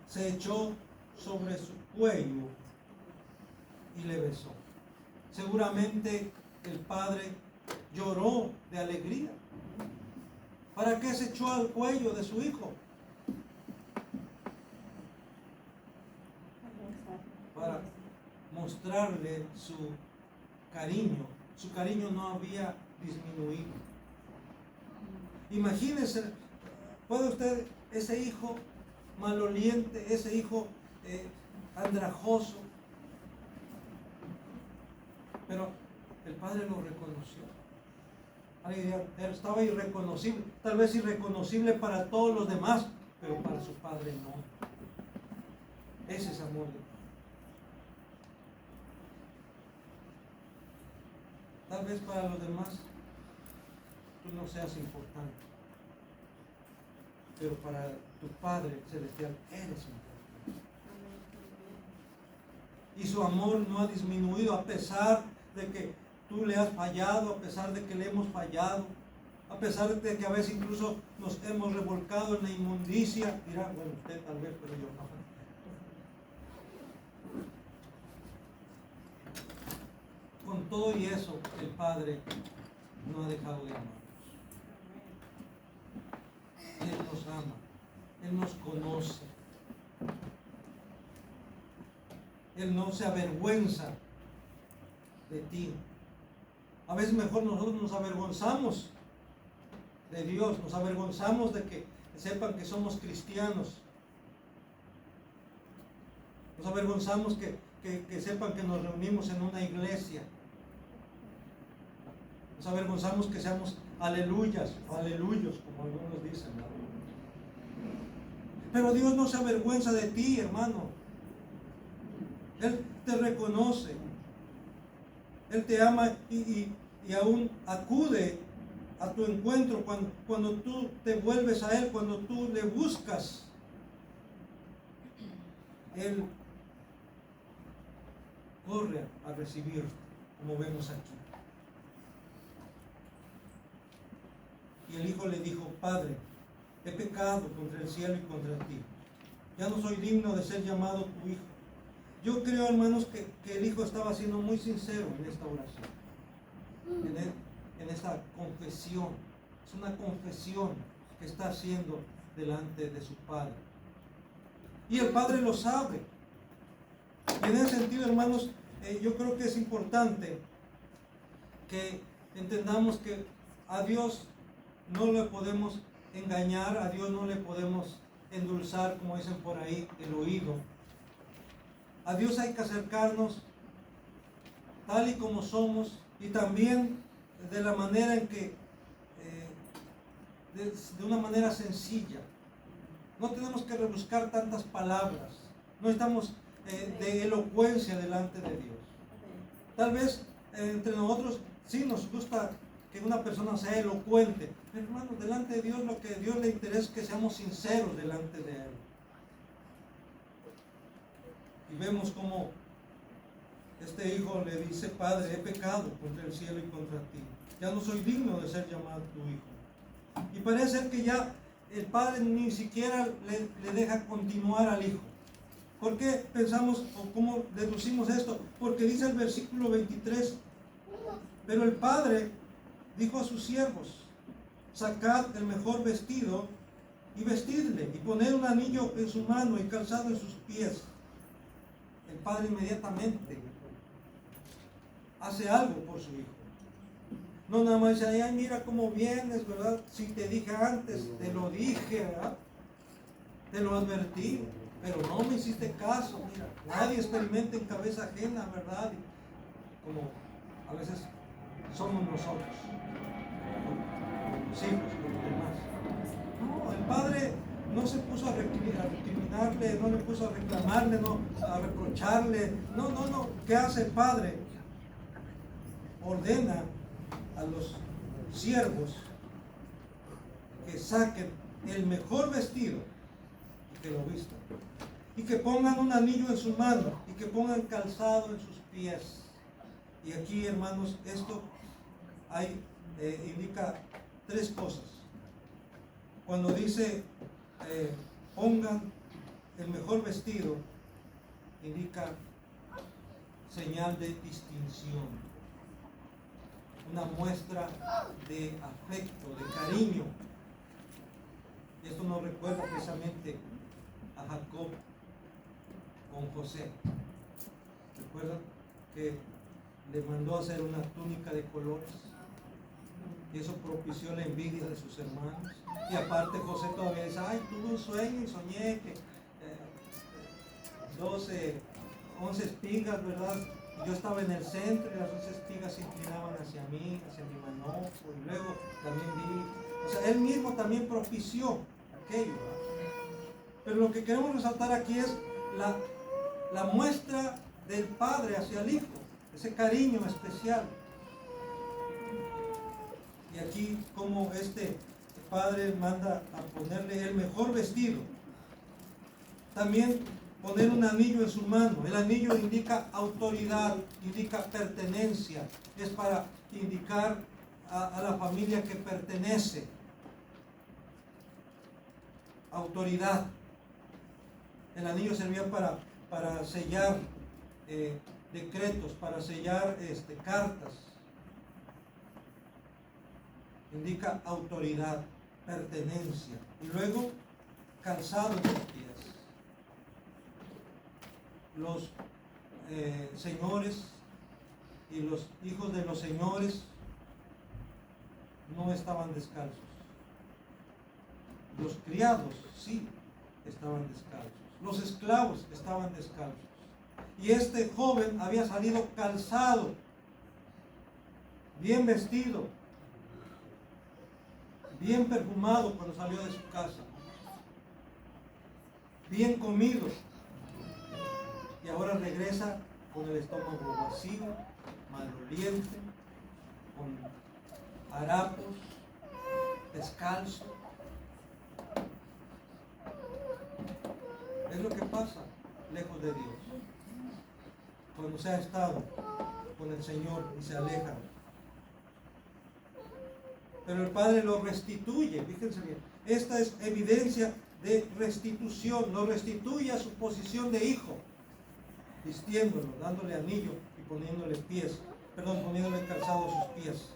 se echó sobre su cuello y le besó. Seguramente el padre lloró de alegría. ¿Para qué se echó al cuello de su hijo? Para mostrarle su cariño. Su cariño no había disminuido. Imagínese, puede usted, ese hijo maloliente, ese hijo andrajoso, pero el padre lo reconoció. Él estaba irreconocible, tal vez irreconocible para todos los demás, pero para su padre no. Ese es amor de padre. Tal vez para los demás tú no seas importante, pero para tu Padre Celestial eres importante. Y su amor no ha disminuido a pesar de que tú le has fallado, a pesar de que le hemos fallado, a pesar de que a veces incluso nos hemos revolcado en la inmundicia. Dirá, bueno, usted tal vez, pero yo no. Con todo y eso, el Padre no ha dejado de amarnos. Él nos ama, Él nos conoce. Él no se avergüenza de ti. A veces mejor nosotros nos avergonzamos de Dios, nos avergonzamos de que sepan que somos cristianos. Nos avergonzamos que sepan que nos reunimos en una iglesia. Nos avergonzamos que seamos aleluyas o aleluyos, como algunos dicen, ¿no? Pero Dios no se avergüenza de ti, hermano. Él te reconoce. Él te ama y aún acude a tu encuentro cuando tú te vuelves a Él, cuando tú le buscas. Él corre a recibirte, como vemos aquí. Y el hijo le dijo, Padre, he pecado contra el cielo y contra ti. Ya no soy digno de ser llamado tu hijo. Yo creo, hermanos, que el hijo estaba siendo muy sincero en esta oración, en esta confesión. Es una confesión que está haciendo delante de su padre. Y el padre lo sabe. Y en ese sentido, hermanos, yo creo que es importante que entendamos que a Dios no le podemos engañar, a Dios no le podemos endulzar, como dicen por ahí, el oído. A Dios hay que acercarnos tal y como somos y también de la manera en que de una manera sencilla. No tenemos que rebuscar tantas palabras. No estamos de elocuencia delante de Dios. Tal vez entre nosotros sí nos gusta que una persona sea elocuente, pero hermanos, delante de Dios lo que a Dios le interesa es que seamos sinceros delante de Él. Y vemos como este hijo le dice: Padre, he pecado contra el cielo y contra ti. Ya no soy digno de ser llamado tu hijo. Y parece ser que ya el padre ni siquiera le deja continuar al hijo. ¿Por qué pensamos o cómo deducimos esto? Porque dice el versículo 23: pero el padre dijo a sus siervos: sacad el mejor vestido y vestidle, y poned un anillo en su mano y calzado en sus pies. El padre inmediatamente hace algo por su hijo. No nada más dice: ay, mira cómo vienes, ¿verdad? Si te dije antes, te lo dije, ¿verdad? Te lo advertí, pero no me hiciste caso. Mira, nadie experimenta en cabeza ajena, ¿verdad? Como a veces somos nosotros, los hijos, los demás. No, el padre no se puso a recriminarle, no le puso a reclamarle, no, a reprocharle. No. ¿Qué hace el padre? Ordena a los siervos que saquen el mejor vestido y que lo vistan, y que pongan un anillo en su mano y que pongan calzado en sus pies. Y aquí, hermanos, esto indica tres cosas. Cuando dice pongan el mejor vestido, indica señal de distinción, una muestra de afecto, de cariño. Esto nos recuerda precisamente a Jacob con José. ¿Recuerdan que le mandó a hacer una túnica de colores? Y eso propició la envidia de sus hermanos. Y aparte José todavía dice: ay, tuve un sueño y soñé que 11 espigas, ¿verdad? Y yo estaba en el centro y las 11 espigas se inclinaban hacia mí, hacia mi manojo, y luego también vi, o sea, él mismo también propició aquello, ¿verdad? Pero lo que queremos resaltar aquí es la muestra del padre hacia el hijo, ese cariño especial. Y aquí como este padre manda a ponerle el mejor vestido. También poner un anillo en su mano. El anillo indica autoridad, indica pertenencia. Es para indicar a la familia que pertenece. Autoridad. El anillo servía para sellar decretos, para sellar cartas. Indica autoridad, pertenencia. Y luego, calzado en los pies. Los señores y los hijos de los señores no estaban descalzos. Los criados sí estaban descalzos. Los esclavos estaban descalzos. Y este joven había salido calzado, bien vestido, bien perfumado cuando salió de su casa, bien comido, y ahora regresa con el estómago vacío, maloliente, con harapos, descalzo. Es lo que pasa lejos de Dios, cuando se ha estado con el Señor y se aleja. Pero el Padre lo restituye, fíjense bien. Esta es evidencia de restitución, lo restituye a su posición de hijo, vistiéndolo, dándole anillo y poniéndole calzado a sus pies.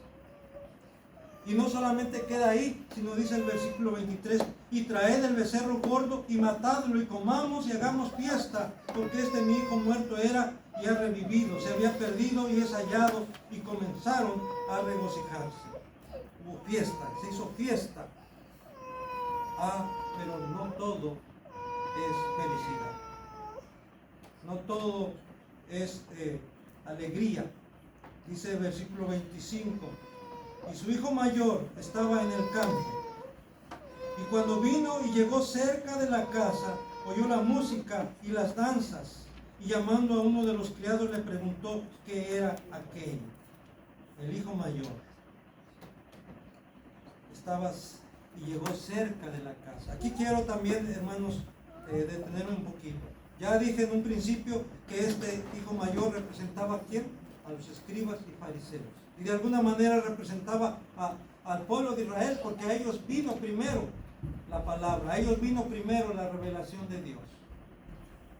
Y no solamente queda ahí, sino dice el versículo 23: y traed el becerro gordo y matadlo y comamos y hagamos fiesta, porque mi hijo muerto era y ha revivido, se había perdido y es hallado. Y comenzaron a regocijarse. Hubo fiesta, se hizo fiesta. Pero no todo es felicidad. No todo es alegría. Dice el versículo 25: y su hijo mayor estaba en el campo, cuando vino y llegó cerca de la casa, oyó la música y las danzas, y llamando a uno de los criados le preguntó qué era aquello. El hijo mayor estaba y llegó cerca de la casa. Aquí quiero también, hermanos, detenerme un poquito. Ya dije en un principio que este hijo mayor representaba ¿a quién? A los escribas y fariseos. Y de alguna manera representaba al pueblo de Israel, porque a ellos vino primero la palabra, a ellos vino primero la revelación de Dios.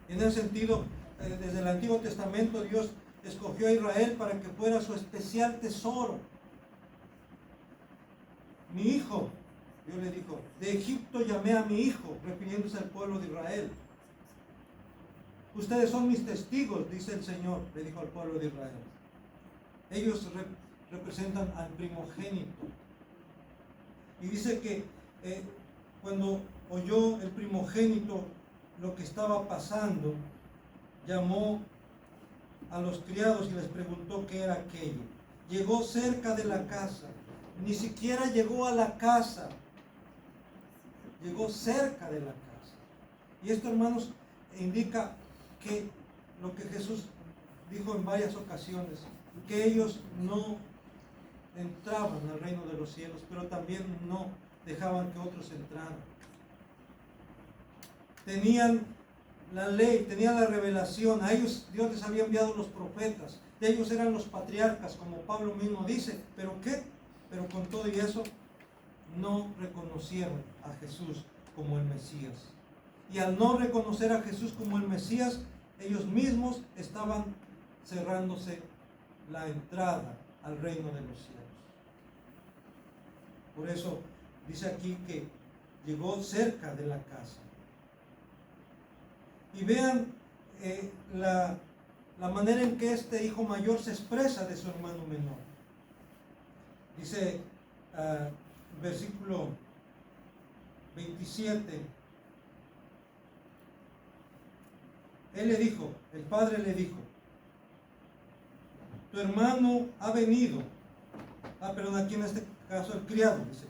En ese sentido, desde el Antiguo Testamento Dios escogió a Israel para que fuera su especial tesoro. Mi hijo, Dios le dijo, de Egipto llamé a mi hijo, refiriéndose al pueblo de Israel. Ustedes son mis testigos, dice el Señor, le dijo al pueblo de Israel. Ellos representan al primogénito. Y dice que cuando oyó el primogénito lo que estaba pasando, llamó a los criados y les preguntó qué era aquello. Llegó cerca de la casa, ni siquiera llegó a la casa, llegó cerca de la casa. Y esto, hermanos, indica que lo que Jesús dijo en varias ocasiones, que ellos no entraban al reino de los cielos, pero también no dejaban que otros entraran. Tenían la ley, tenían la revelación, a ellos Dios les había enviado los profetas, de ellos eran los patriarcas, como Pablo mismo dice, pero ¿qué? Pero con todo y eso no reconocieron a Jesús como el Mesías. Y al no reconocer a Jesús como el Mesías, ellos mismos estaban cerrándose la entrada al reino de los cielos. Por eso dice aquí que llegó cerca de la casa. Y vean la manera en que este hijo mayor se expresa de su hermano menor. Dice versículo 27. Él le dijo, el padre le dijo, tu hermano ha venido. Perdón, aquí en este caso el criado dice.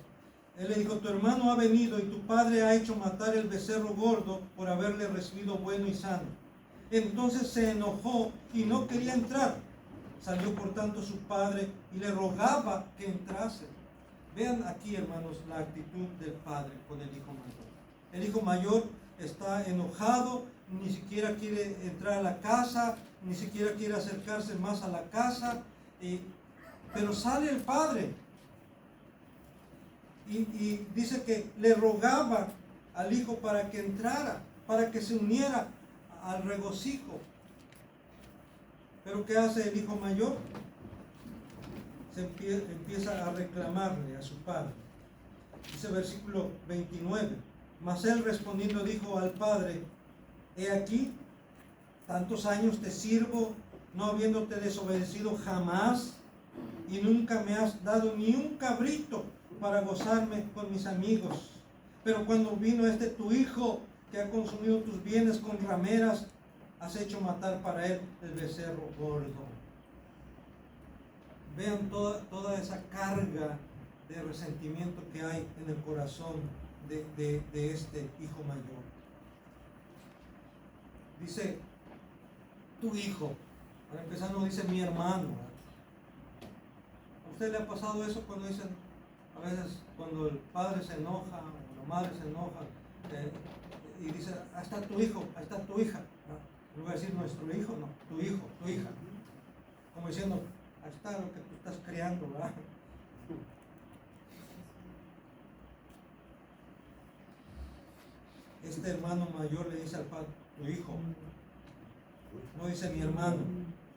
Él le dijo, tu hermano ha venido y tu padre ha hecho matar el becerro gordo por haberle recibido bueno y sano. Entonces se enojó y no quería entrar. Salió por tanto su padre y le rogaba que entrase. Vean aquí, hermanos, la actitud del padre con el hijo mayor. El hijo mayor está enojado, ni siquiera quiere entrar a la casa, ni siquiera quiere acercarse más a la casa, pero sale el padre y dice que le rogaba al hijo para que entrara, para que se uniera al regocijo. Pero ¿qué hace el hijo mayor? Empieza a reclamarle a su padre. Dice versículo 29. Mas él respondiendo dijo al padre, he aquí, tantos años te sirvo, no habiéndote desobedecido jamás, y nunca me has dado ni un cabrito para gozarme con mis amigos. Pero cuando vino tu hijo, que ha consumido tus bienes con rameras, has hecho matar para él el becerro gordo. Vean toda esa carga de resentimiento que hay en el corazón de este hijo mayor. Dice, tu hijo. Para empezar no dice mi hermano. ¿A usted le ha pasado eso cuando dicen, a veces cuando el padre se enoja o la madre se enoja y dice, ahí está tu hijo, ahí está tu hija? No voy a decir nuestro hijo, no, tu hijo, tu hija. Como diciendo, ahí está lo que tú estás criando, ¿verdad? Este hermano mayor le dice al padre, tu hijo. No dice mi hermano.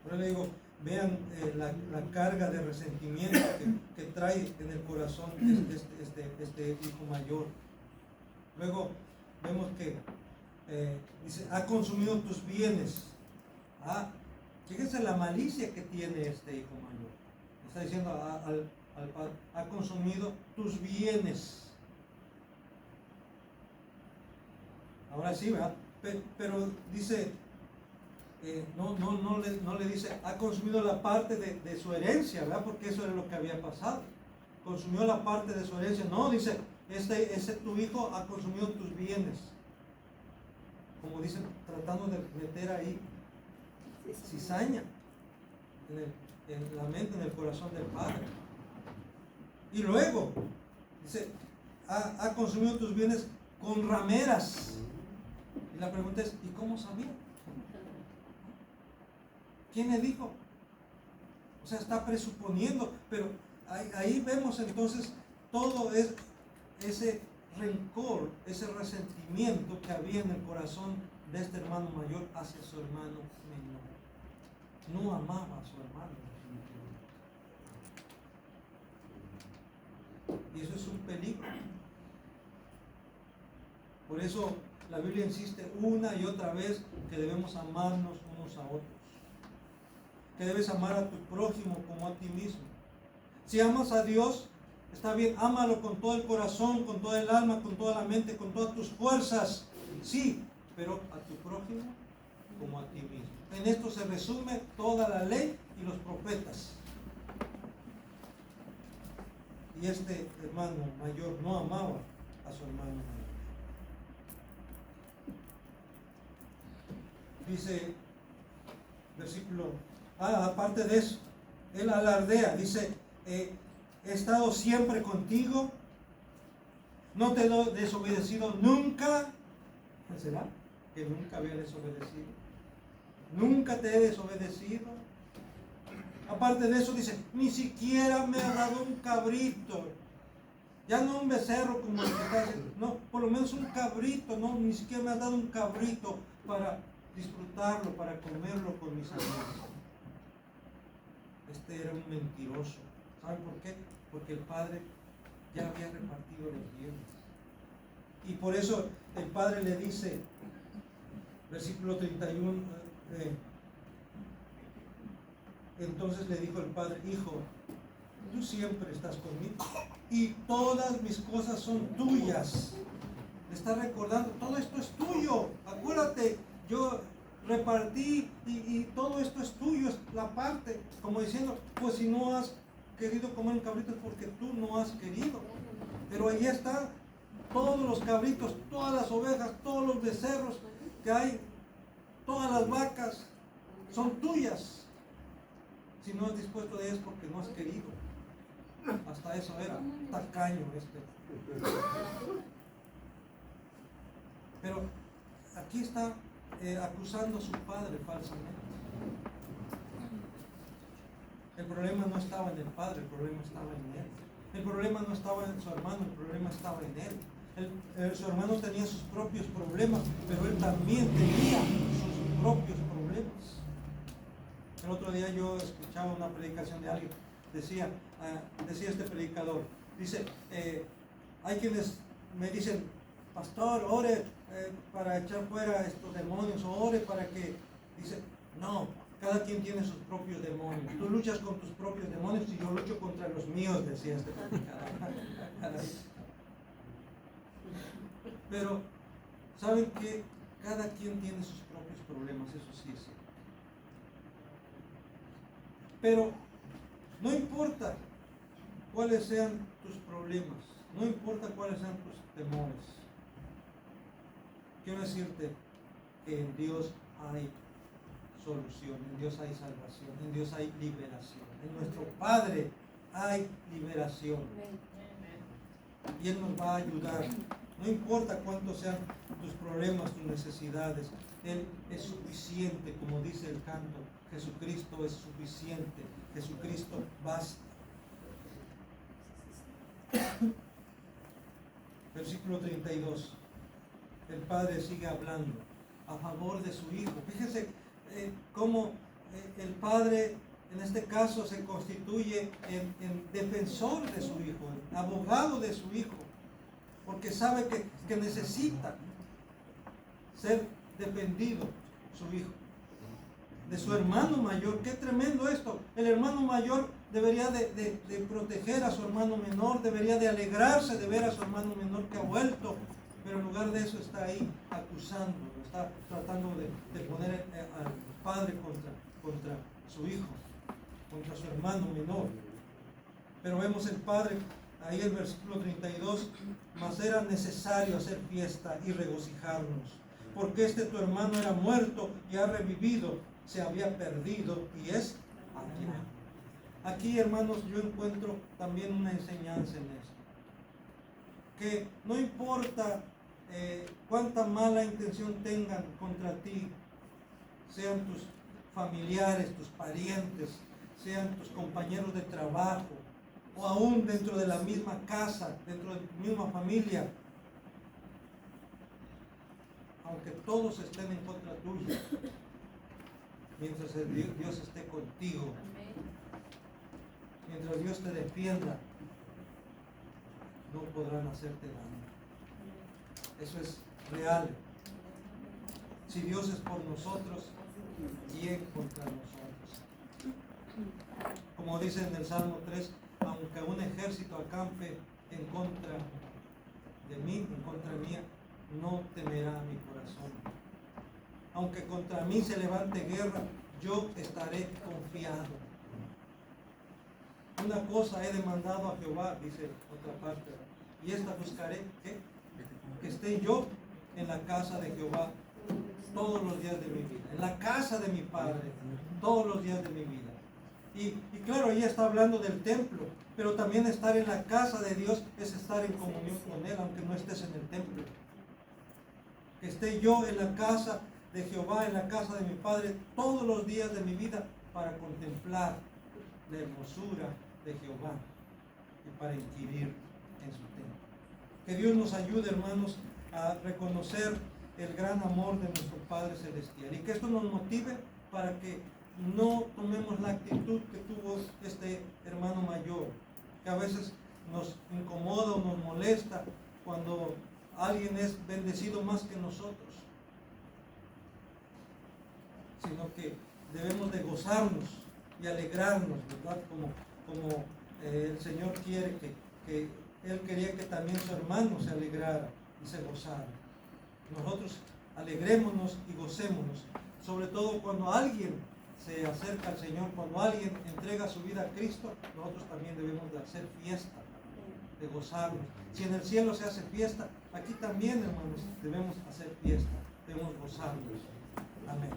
Por eso le digo, vean la carga de resentimiento que trae en el corazón este hijo mayor. Luego vemos que dice, ha consumido tus bienes. Fíjense la malicia que tiene este hijo mayor. Está diciendo al padre, ha consumido tus bienes. Ahora sí, ¿verdad? Pero dice, no le dice, ha consumido la parte de su herencia, ¿verdad? Porque eso era lo que había pasado. Consumió la parte de su herencia. No, dice, ese tu hijo ha consumido tus bienes. Como dicen, tratando de meter ahí cizaña en la mente, en el corazón del padre. Y luego, dice, ha consumido tus bienes con rameras. Y la pregunta es, ¿y cómo sabía? ¿Quién le dijo? O sea, está presuponiendo, pero ahí vemos entonces todo ese rencor, ese resentimiento que había en el corazón de este hermano mayor hacia su hermano menor. No amaba a su hermano. Y eso es un peligro. Por eso la Biblia insiste una y otra vez que debemos amarnos unos a otros. Que debes amar a tu prójimo como a ti mismo. Si amas a Dios, está bien, ámalo con todo el corazón, con toda el alma, con toda la mente, con todas tus fuerzas. Sí, pero a tu prójimo como a ti mismo. En esto se resume toda la ley y los profetas. Y este hermano mayor no amaba a su hermano mayor. Dice, versículo, aparte de eso, él alardea, dice, he estado siempre contigo, no te he desobedecido nunca. ¿Será que nunca había desobedecido? Nunca te he desobedecido. Aparte de eso dice, ni siquiera me ha dado un cabrito. Ya no un becerro como el que está haciendo, no, por lo menos un cabrito, no, ni siquiera me ha dado un cabrito para disfrutarlo, para comerlo con mis amigos. Este era un mentiroso. ¿Saben por qué? Porque el padre ya había repartido los bienes. Y por eso el padre le dice, versículo 31, entonces le dijo el padre, hijo, tú siempre estás conmigo y todas mis cosas son tuyas. Le está recordando, todo esto es tuyo, acuérdate, yo repartí y todo esto es tuyo, es la parte, como diciendo, pues si no has querido comer un cabrito es porque tú no has querido, pero ahí están todos los cabritos, todas las ovejas, todos los becerros que hay, todas las vacas son tuyas. Si no has dispuesto de ellas porque no has querido. Hasta eso era tacaño este. Pero aquí está acusando a su padre falsamente. El problema no estaba en el padre, el problema estaba en él. El problema no estaba en su hermano, el problema estaba en él. Su hermano tenía sus propios problemas, pero él también tenía sus propios problemas. El otro día yo escuchaba una predicación de alguien, decía este predicador, dice, hay quienes me dicen, pastor, ore para echar fuera estos demonios, o ore para que, dice, no, cada quien tiene sus propios demonios, tú luchas con tus propios demonios y yo lucho contra los míos, decía este predicador. Pero, ¿saben qué? Cada quien tiene sus propios problemas, eso sí es cierto. Pero no importa cuáles sean tus problemas, no importa cuáles sean tus temores. Quiero decirte que en Dios hay solución, en Dios hay salvación, en Dios hay liberación. En nuestro Padre hay liberación. Y Él nos va a ayudar. No importa cuántos sean tus problemas, tus necesidades, Él es suficiente, como dice el canto. Jesucristo es suficiente, Jesucristo basta. Versículo 32. El Padre sigue hablando a favor de su Hijo. Fíjense cómo el Padre en este caso se constituye en defensor de su Hijo, en abogado de su Hijo, porque sabe que necesita ser defendido su Hijo. De su hermano mayor, qué tremendo esto. El hermano mayor debería de proteger a su hermano menor, debería de alegrarse de ver a su hermano menor que ha vuelto, pero en lugar de eso está ahí acusándolo, está tratando de poner al padre contra su hijo, contra su hermano menor. Pero vemos el padre ahí el versículo 32, mas era necesario hacer fiesta y regocijarnos, porque este tu hermano era muerto y ha revivido, se había perdido y es hallado. Aquí, hermanos, yo encuentro también una enseñanza en esto, que no importa cuánta mala intención tengan contra ti, sean tus familiares, tus parientes, sean tus compañeros de trabajo, o aún dentro de la misma casa, dentro de tu misma familia, aunque todos estén en contra tuya, mientras Dios esté contigo, mientras Dios te defienda, no podrán hacerte daño. Eso es real. Si Dios es por nosotros, ¿quién contra nosotros? Como dice en el Salmo 3, aunque un ejército acampe en contra de mí, en contra mía, no temerá mi corazón. Aunque contra mí se levante guerra, yo estaré confiado. Una cosa he demandado a Jehová, dice otra parte, y esta buscaré, ¿qué? Que esté yo en la casa de Jehová todos los días de mi vida, en la casa de mi Padre todos los días de mi vida. Y claro, ella está hablando del templo, pero también estar en la casa de Dios es estar en comunión con Él, aunque no estés en el templo. Que esté yo en la casa de Jehová, en la casa de mi Padre todos los días de mi vida, para contemplar la hermosura de Jehová y para inquirir en su templo. Que Dios nos ayude, hermanos, a reconocer el gran amor de nuestro Padre Celestial, y que esto nos motive para que no tomemos la actitud que tuvo este hermano mayor, que a veces nos incomoda o nos molesta cuando alguien es bendecido más que nosotros, sino que debemos de gozarnos y alegrarnos, ¿verdad? Como el Señor quiere que Él quería que también su hermano se alegrara y se gozara. Nosotros alegrémonos y gocémonos, sobre todo cuando alguien se acerca al Señor, cuando alguien entrega su vida a Cristo, nosotros también debemos de hacer fiesta, de gozarnos. Si en el cielo se hace fiesta, aquí también, hermanos, debemos hacer fiesta, debemos gozarnos. Amén.